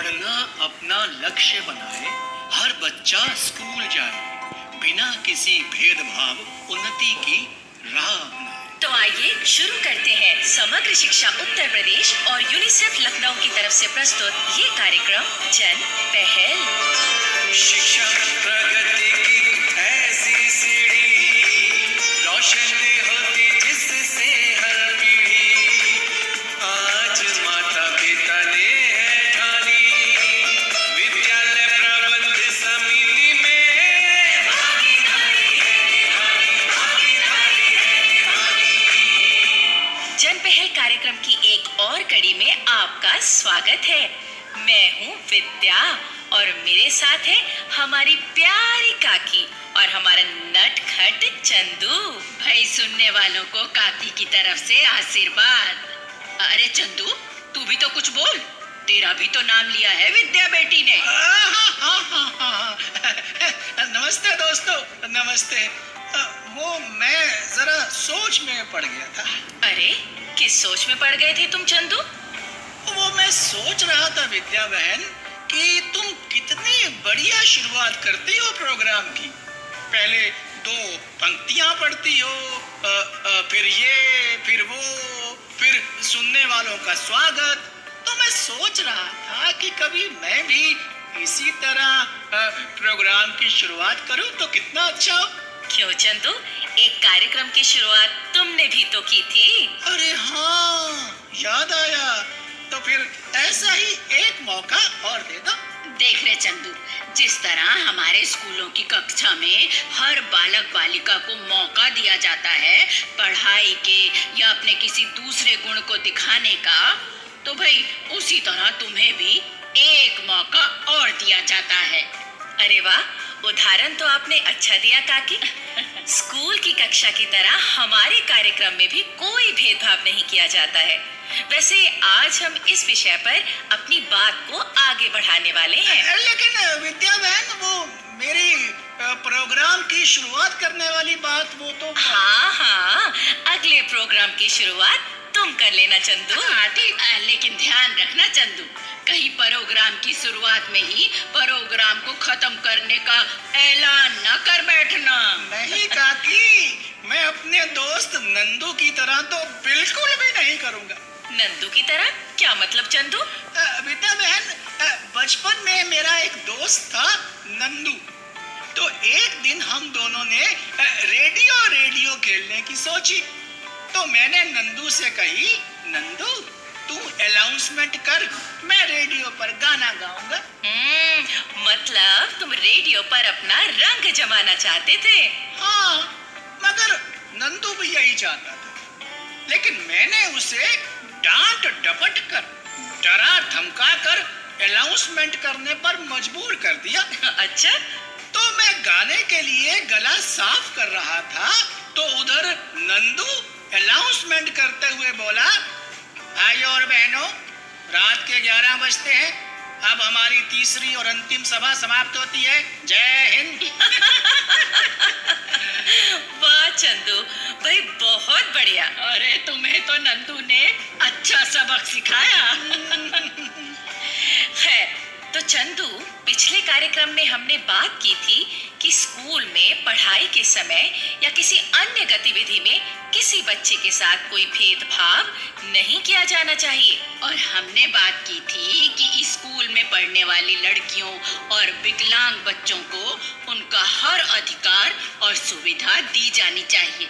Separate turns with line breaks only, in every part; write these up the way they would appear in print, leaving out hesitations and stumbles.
पढ़ना अपना लक्ष्य बनाए, हर बच्चा स्कूल जाए, बिना किसी भेदभाव उन्नति की राह अपनाए।
तो आइए शुरू करते हैं समग्र शिक्षा उत्तर प्रदेश और यूनिसेफ लखनऊ की तरफ से प्रस्तुत ये कार्यक्रम जन पहल।
शिक्षा प्रगति की ऐसी सीढ़ी, रोशन होती जिससे हर पीढ़ी। आज माता पिता ने है ठानी, विद्यालय प्रबंध समिति में भागीदारी है निभानी, भागीदारी है निभानी।
जन पहल कार्यक्रम की एक और कड़ी में आपका स्वागत है। मैं हूँ विद्या और मेरे साथ है हमारी प्यारी काकी और हमारा नटखट चंदू। भाई सुनने वालों को काकी की तरफ से आशीर्वाद। अरे चंदू, तू भी तो कुछ बोल, तेरा भी तो नाम लिया है विद्या बेटी ने।
नमस्ते दोस्तों, नमस्ते। वो मैं जरा सोच में पड़ गया था।
अरे किस सोच में पड़ गए थे तुम चंदू?
वो मैं सोच रहा था विद्या बहन कि तुम कितनी बढ़िया शुरुआत करती हो प्रोग्राम की। पहले 2 पंक्तियां पढ़ती हो, फिर ये, फिर वो, फिर सुनने वालों का स्वागत। तो मैं सोच रहा था कि कभी मैं भी इसी तरह प्रोग्राम की शुरुआत करूं तो कितना अच्छा हो।
क्यों चंदू, एक कार्यक्रम की शुरुआत तुमने भी तो की थी।
अरे हाँ, याद आया। तो फिर ऐसा ही एक मौका और दे दो।
देख रहे चंदू, जिस तरह हमारे स्कूलों की कक्षा में हर बालक बालिका को मौका दिया जाता है पढ़ाई के या अपने किसी दूसरे गुण को दिखाने का, तो भाई उसी तरह तुम्हें भी एक मौका और दिया जाता है। अरे वाह, उदाहरण तो आपने अच्छा दिया काकी। स्कूल की कक्षा की तरह हमारे कार्यक्रम में भी कोई भेदभाव नहीं किया जाता है। वैसे आज हम इस विषय पर अपनी बात को आगे बढ़ाने वाले हैं।
लेकिन विद्या बहन, वो मेरी प्रोग्राम की शुरुआत करने वाली बात, वो तो
हाँ, अगले प्रोग्राम की शुरुआत तुम कर लेना चंदू। ठीक, लेकिन ध्यान रखना चंदू, कहीं प्रोग्राम की शुरुआत में ही प्रोग्राम को खत्म करने का ऐलान न कर बैठना।
नहीं काकी, मैं अपने दोस्त नंदू की तरह तो बिल्कुल भी नहीं करूँगा।
नंदू की तरह? क्या मतलब चंदू?
विद्या बहन, बचपन में मेरा एक दोस्त था नंदू। तो एक दिन हम दोनों ने रेडियो खेलने की सोची। तो मैंने नंदू से कही, नंदू तू अनाउंसमेंट कर, मैं रेडियो पर गाना गाऊंगा।
मतलब तुम रेडियो पर अपना रंग जमाना चाहते थे?
हाँ, मगर नंदू भी यही चाहता था। लेकिन मैंने उसे डांट डपट कर, डरा धमका कर अनाउंसमेंट करने पर मजबूर कर दिया।
अच्छा?
तो मैं गाने के लिए गला साफ कर रहा था, तो उधर नंदू अनाउंसमेंट करते हुए बोला, भाइयों और बहनों, रात के 11 बजते हैं। अब हमारी तीसरी और अंतिम सभा समाप्त होती है। जय हिंद।
वाह चंदू, भाई बहुत बढ़िया। अरे तुम्हें तो नंदू ने अच्छा सबक सिखाया। है तो चंदू, पिछले कार्यक्रम में हमने बात की थी कि स्कूल में पढ़ाई के समय या किसी अन्य गतिविधि में किसी बच्चे के साथ कोई भेदभाव नहीं किया जाना चाहिए। और हमने बात की थी कि स्कूल में पढ़ने वाली लड़कियों और विकलांग बच्चों को उनका हर अधिकार और सुविधा दी जानी चाहिए,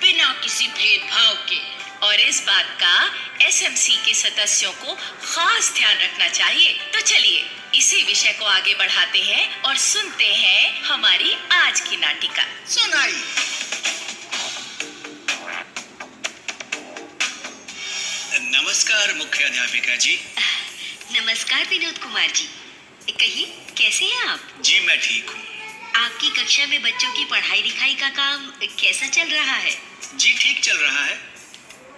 बिना किसी भेदभाव के। और इस बात का एसएमसी के सदस्यों को खास ध्यान रखना चाहिए। तो चलिए इसी विषय को आगे बढ़ाते हैं और सुनते हैं हमारी आज की नाटिका।
सुनाई। नमस्कार मुख्य अध्यापिका जी।
नमस्कार विनोद कुमार जी। कहिए, कैसे हैं आप?
जी मैं ठीक हूँ।
आपकी कक्षा में बच्चों की पढ़ाई लिखाई का काम कैसा चल रहा है?
जी ठीक चल रहा है।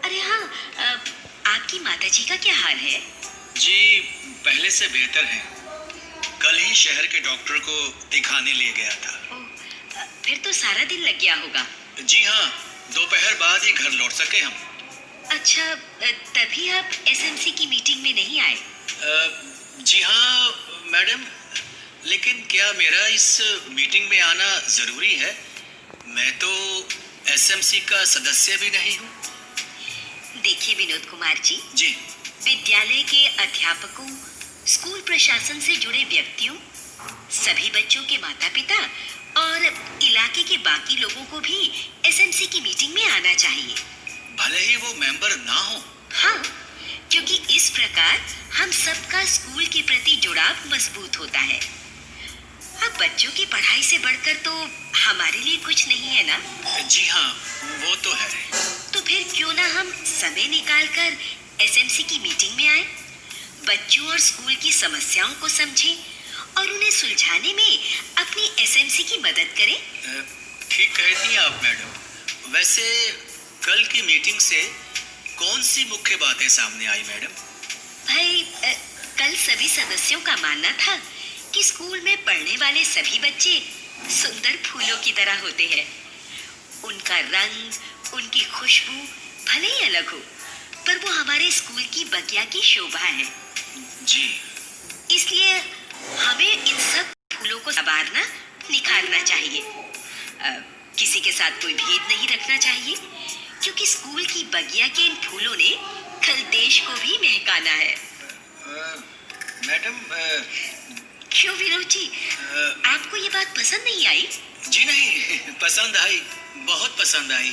अरे हाँ, आपकी माताजी का क्या हाल है?
जी पहले से बेहतर है। कल ही शहर के डॉक्टर को दिखाने ले गया था।
फिर तो सारा दिन लग गया होगा।
जी हाँ, दोपहर बाद ही घर लौट सके हम।
अच्छा, तभी आप एसएमसी की मीटिंग में नहीं आए?
जी हाँ, मैडम, लेकिन क्या मेरा इस मीटिंग में आना जरूरी है? मैं तो एसएमसी का सदस्य भी नहीं हूँ।
देखिए विनोद कुमार जी,
जी।
विद्यालय के अध्यापकों, स्कूल प्रशासन से जुड़े व्यक्तियों, सभी बच्चों के माता पिता और इलाके के बाकी लोगों को भी एसएमसी की मीटिंग में आना चाहिए।
भले ही वो मेंबर ना हो।
हाँ, क्योंकि इस प्रकार हम सबका स्कूल के प्रति जुड़ाव मजबूत होता है। अब बच्चों की पढ़ाई से बढ़कर तो हमारे लिए कुछ नहीं है ना?
जी हाँ, वो तो है।
तो फिर क्यों ना हम समय निकालकर एसएमसी की मीटिंग में आए, बच्चों और स्कूल की समस्याओं को समझें और उन्हें सुलझाने में अपनी एसएमसी की मदद करें।
ठीक कहती हैं आप मैडम। वैसे कल की मीटिंग से कौन सी मुख्य बातें सामने आई मैडम?
भाई, कल सभी सदस्यों का मानना था कि स्कूल में पढ़ने वाले सभी बच्चे सुंदर फूलों की तरह होते हैं। उनका रंग, उनकी खुशबू भले ही अलग हो, पर वो हमारे स्कूल की बगिया की शोभा है।
जी।
इसलिए हमें इन सब फूलों को संवारना, निखारना चाहिए। किसी के साथ कोई भेद नहीं रखना चाहिए, क्योंकि स्कूल की बगिया के इन फूलों ने कल देश को भी महकाना है।
मैडम,
क्यों विनोद जी, आपको ये बात पसंद नहीं आई?
जी नहीं, पसंद आई, बहुत पसंद आई।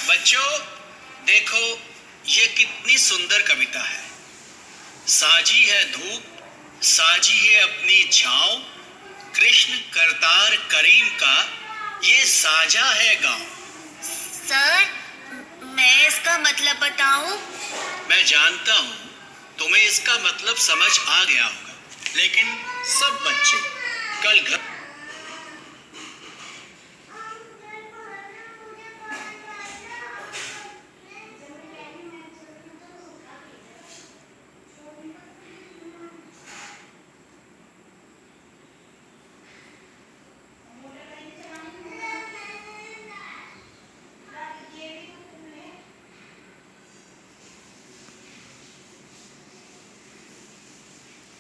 बच्चों, देखो ये कितनी सुंदर कविता है। साजी है धूप, साजी है अपनी छाँव, कृष्ण करतार करीम का ये साजा है गाँव।
सर, मैं इसका मतलब बताऊं?
मैं जानता हूँ तुम्हें इसका मतलब समझ आ गया होगा, लेकिन सब बच्चे कल घर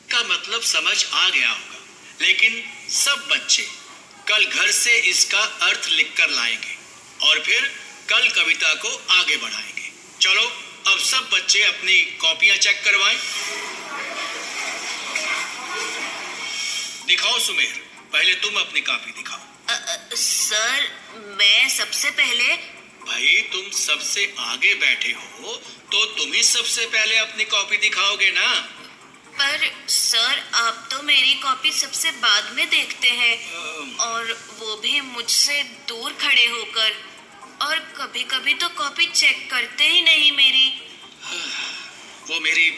का मतलब समझ आ गया होगा, लेकिन सब बच्चे कल घर से इसका अर्थ लिखकर लाएंगे और फिर कल कविता को आगे बढ़ाएंगे। चलो अब सब बच्चे अपनी कॉपियां चेक करवाएं। दिखाओ सुमेर, पहले तुम अपनी कॉपी दिखाओ।
सर, मैं सबसे पहले।
भाई तुम सबसे आगे बैठे हो तो तुम ही सबसे पहले अपनी कॉपी दिखाओगे ना।
पर सर, आप तो मेरी कॉपी सबसे बाद में देखते हैं, और वो भी मुझसे दूर खड़े होकर, और कभी कभी तो कॉपी चेक करते ही नहीं मेरी।
वो मेरी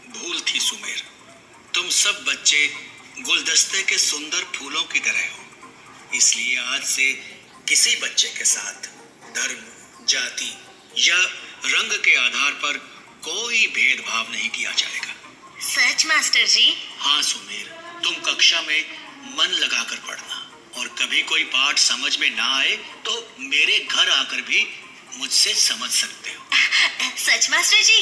भूल थी सुमेर। तुम सब बच्चे गुलदस्ते के सुंदर फूलों की तरह हो, इसलिए आज से किसी बच्चे के साथ धर्म, जाति या रंग के आधार पर कोई भेदभाव नहीं किया जाएगा।
सच मास्टर जी?
हाँ सुमेर, तुम कक्षा में मन लगाकर पढ़ना, और कभी कोई पाठ समझ में ना आए तो मेरे घर आकर भी मुझसे समझ सकते हो।
सच मास्टर जी?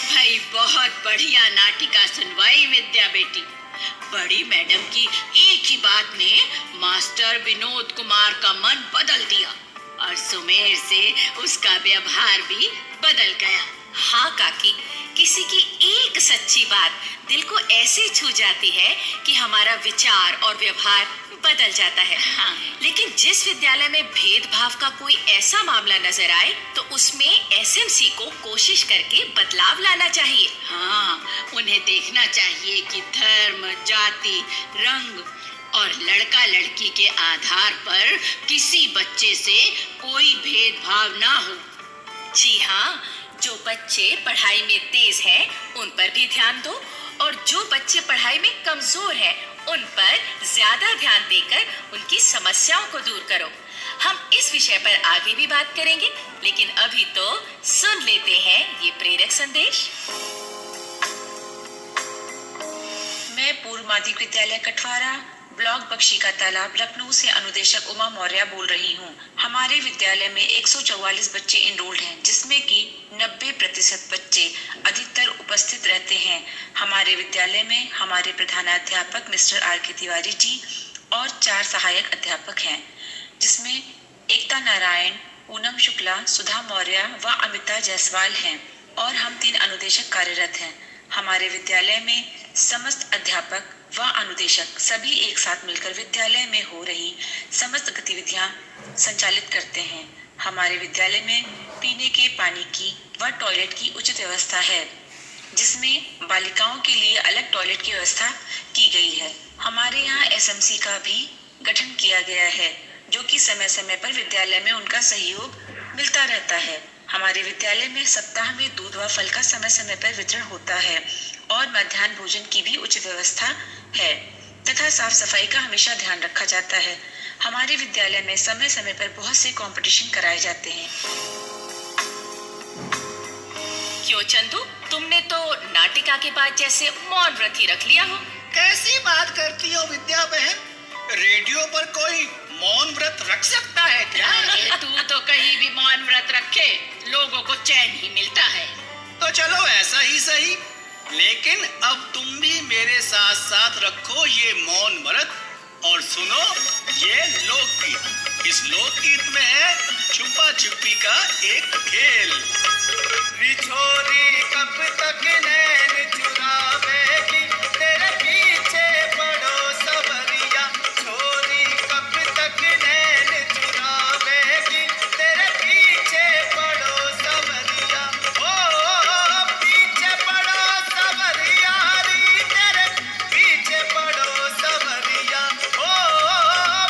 भाई बहुत बढ़िया नाटिका सुनवाई विद्या बेटी। बड़ी मैडम की एक ही बात ने मास्टर विनोद कुमार का मन बदल दिया और सुमेर से उसका व्यवहार भी बदल गया। हाँ काकी, किसी की एक सच्ची बात दिल को ऐसे छू जाती है कि हमारा विचार और व्यवहार बदल जाता है। हाँ। लेकिन जिस विद्यालय में भेदभाव का कोई ऐसा मामला नजर आए तो उसमें एसएमसी को कोशिश करके बदलाव लाना चाहिए। हाँ, उन्हें देखना चाहिए कि धर्म, जाति, रंग और लड़का लड़की के आधार पर किसी बच्चे से कोई भेदभाव ना हो। जी हाँ, जो बच्चे पढ़ाई में तेज हैं, उन पर भी ध्यान दो, और जो बच्चे पढ़ाई में कमजोर हैं, उन पर ज्यादा ध्यान देकर उनकी समस्याओं को दूर करो। हम इस विषय पर आगे भी बात करेंगे, लेकिन अभी तो सुन लेते हैं ये प्रेरक संदेश।
मैं पूर्व माध्यमिक विद्यालय कठवारा ब्लॉक बख्शी का तालाब लखनऊ से अनुदेशक उमा मौर्य बोल रही हूँ। हमारे विद्यालय में 144 बच्चे इनरोल्ड हैं, जिसमें कि 90% बच्चे अधिकतर उपस्थित रहते हैं। हमारे विद्यालय में हमारे प्रधानाध्यापक मिस्टर आर के तिवारी जी और 4 सहायक अध्यापक हैं, जिसमें एकता नारायण, पूनम शुक्ला, सुधा मौर्य व अमिता जायसवाल हैं और हम 3 अनुदेशक कार्यरत हैं। हमारे विद्यालय में समस्त अध्यापक व अनुदेशक सभी एक साथ मिलकर विद्यालय में हो रही समस्त गतिविधियां संचालित करते हैं। हमारे विद्यालय में पीने के पानी की व टॉयलेट की उचित व्यवस्था है, जिसमें बालिकाओं के लिए अलग टॉयलेट की व्यवस्था की गई है। हमारे यहाँ एसएमसी का भी गठन किया गया है, जो कि समय समय पर विद्यालय में उनका सहयोग मिलता रहता है। हमारे विद्यालय में सप्ताह में दूध व फल का समय समय पर वितरण होता है और मध्याह्न भोजन की भी उचित व्यवस्था है तथा साफ सफाई का हमेशा ध्यान रखा जाता है। हमारे विद्यालय में समय समय पर बहुत से कंपटीशन कराए जाते हैं।
क्यों चंदू, तुमने तो नाटिका के बाद जैसे मौन व्रत ही रख लिया हो।
कैसी बात करती हो विद्या बहन? रेडियो पर कोई मौन व्रत रख सकता है क्या?
अरे तू तो कहीं भी मौन व्रत रखे लोगों को चैन ही मिलता है।
तो चलो ऐसा ही सही, लेकिन अब तुम भी मेरे साथ साथ रखो ये मौन व्रत और सुनो ये लोकगीत। इस लोकगीत में है छुपा छुपी का एक खेल।
बिछोरी कब तक नैन चुरावेगी, तेरे पीछे पड़ो सवरिया। छोरी कब तक नैन चुरावेगी, तेरे पीछे पड़ो सवरिया। ओ पीछे पड़ो सवरिया री, तेरे पीछे पड़ो सवरिया। ओ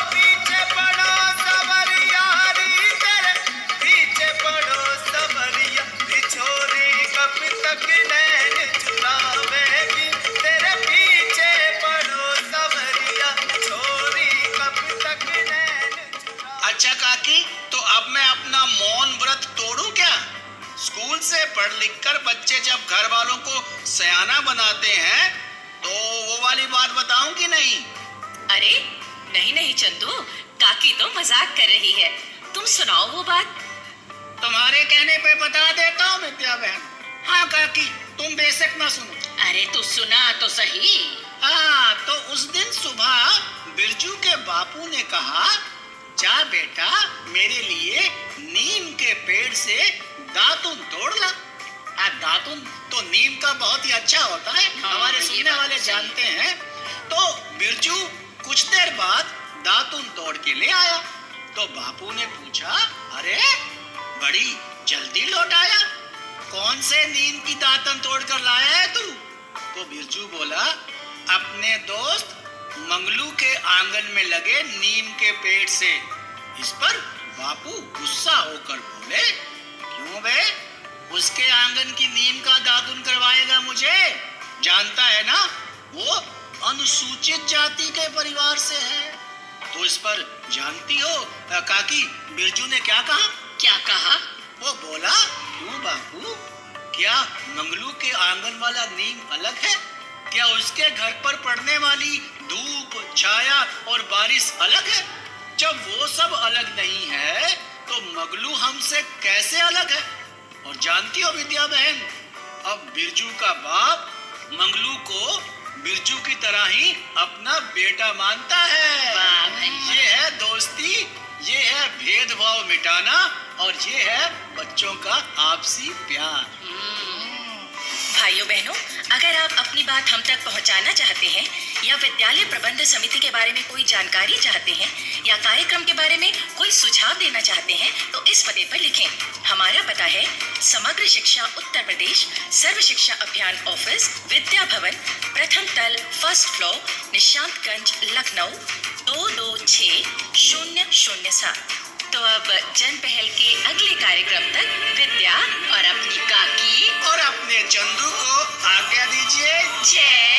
पीछे पड़ो सवरिया री, तेरे पीछे पड़ो सवरिया। बिछोरी कब तक नैन चुरावेगी, तेरे पीछे पड़ो सवरिया। छोरी कब तक नैन चुरावेगी।
अच्छा काकी, तो अब मैं अपना मौन व्रत तोड़ूं क्या? स्कूल से पढ़ लिख कर बच्चे जब घर वालों को सयाना बनाते हैं तो वो वाली बात बताऊं कि नहीं?
अरे नहीं नहीं चंदू, काकी तो मजाक कर रही है। तुम सुनाओ वो बात।
तुम्हारे कहने पे बता देता हूँ विद्या बहन। हाँ काकी, तुम बेशक ना सुनो।
अरे तू सुना तो सही।
हाँ, तो उस दिन सुबह बिरजू के बापू ने कहा, जा बेटा मेरे लिए नीम के पेड़ से दातुन तोड़ ला। दातुन तो नीम का बहुत ही अच्छा होता है, हमारे सुनने वाले जानते हैं। तो बिरजू कुछ देर बाद दातुन तोड़ के ले आया। तो बापू ने पूछा, अरे बड़ी जल्दी लौट आया, कौन से नीम की दातन तोड़ कर लाया है तू? तो बिरजू बोला, अपने दोस्त मंगलू के आंगन में लगे नीम के पेड़ से। इस पर बापू गुस्सा होकर बोले, क्यों बे, उसके आंगन की नीम का दातुन करवाएगा मुझे? जानता है ना वो अनुसूचित जाति के परिवार से है। तो इस पर जानती हो काकी बिरजू ने क्या कहा?
क्या कहा?
वो बोला, क्यों बापू, क्या मंगलू के आंगन वाला नीम अलग है? क्या उसके घर पर पड़ने वाली धूप, छाया और बारिश अलग है? जब वो सब अलग नहीं है तो मंगलू हमसे कैसे अलग है? और जानती हो विद्या बहन, अब बिरजू का बाप मंगलू को बिरजू की तरह ही अपना बेटा मानता है।
वाह भाई।
ये है दोस्ती, ये है भेदभाव मिटाना और ये है बच्चों का आपसी प्यार।
भाइयों बहनों, अगर आप अपनी बात हम तक पहुंचाना चाहते हैं या विद्यालय प्रबंध समिति के बारे में कोई जानकारी चाहते हैं या कार्यक्रम के बारे में कोई सुझाव देना चाहते हैं तो इस पते पर लिखें। हमारा पता है समग्र शिक्षा उत्तर प्रदेश सर्व शिक्षा अभियान ऑफिस, विद्या भवन, प्रथम तल, फर्स्ट फ्लोर, निशांतगंज, लखनऊ 226007। तो अब जन पहल के अगले कार्यक्रम तक विद्या और अपनी काकी
और अपने चंदू को आज्ञा दीजिए।
जय